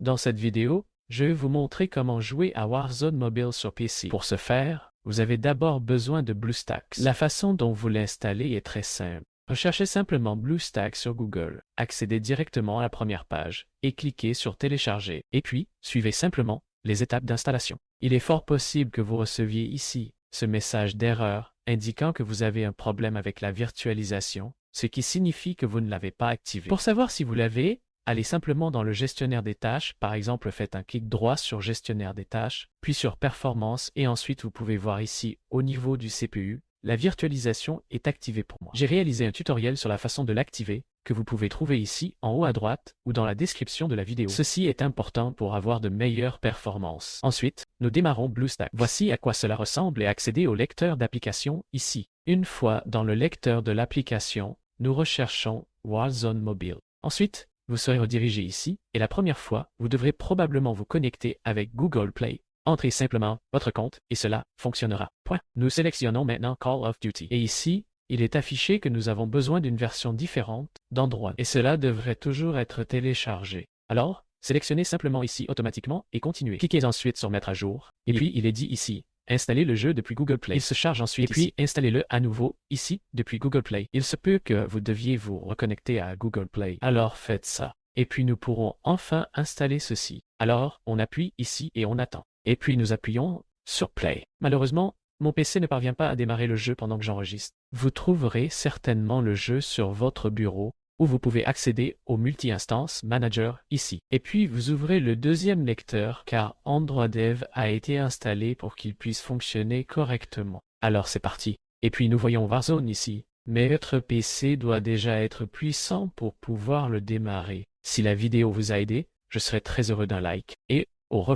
Dans cette vidéo, je vais vous montrer comment jouer à Warzone Mobile sur PC. Pour ce faire, vous avez d'abord besoin de BlueStacks. La façon dont vous l'installez est très simple. Recherchez simplement BlueStacks sur Google, accédez directement à la première page et cliquez sur Télécharger. Et puis, suivez simplement les étapes d'installation. Il est fort possible que vous receviez ici ce message d'erreur indiquant que vous avez un problème avec la virtualisation, ce qui signifie que vous ne l'avez pas activé. Pour savoir si vous l'avez, allez simplement dans le gestionnaire des tâches, par exemple faites un clic droit sur gestionnaire des tâches, puis sur performance et ensuite vous pouvez voir ici au niveau du CPU, la virtualisation est activée pour moi. J'ai réalisé un tutoriel sur la façon de l'activer que vous pouvez trouver ici en haut à droite ou dans la description de la vidéo. Ceci est important pour avoir de meilleures performances. Ensuite, nous démarrons BlueStacks. Voici à quoi cela ressemble et accédez au lecteur d'application ici. Une fois dans le lecteur de l'application, nous recherchons Warzone Mobile. Ensuite, vous serez redirigé ici et la première fois, vous devrez probablement vous connecter avec Google Play. Entrez simplement votre compte et cela fonctionnera. Point. Nous sélectionnons maintenant Call of Duty. Et ici, il est affiché que nous avons besoin d'une version différente d'Android et cela devrait toujours être téléchargé. Alors, sélectionnez simplement ici automatiquement et continuez. Cliquez ensuite sur Mettre à jour et puis il est dit ici installez le jeu depuis Google Play. Il se charge ensuite et puis installez-le à nouveau ici depuis Google Play. Il se peut que vous deviez vous reconnecter à Google Play. Alors faites ça. Et puis nous pourrons enfin installer ceci. Alors, on appuie ici et on attend. Et puis nous appuyons sur Play. Malheureusement, mon PC ne parvient pas à démarrer le jeu pendant que j'enregistre. Vous trouverez certainement le jeu sur votre bureau où vous pouvez accéder au Multi-Instance Manager ici. Et puis vous ouvrez le deuxième lecteur car Android Dev a été installé pour qu'il puisse fonctionner correctement. Alors c'est parti. Et puis nous voyons Warzone ici. Mais votre PC doit déjà être puissant pour pouvoir le démarrer. Si la vidéo vous a aidé, je serai très heureux d'un like et au revoir.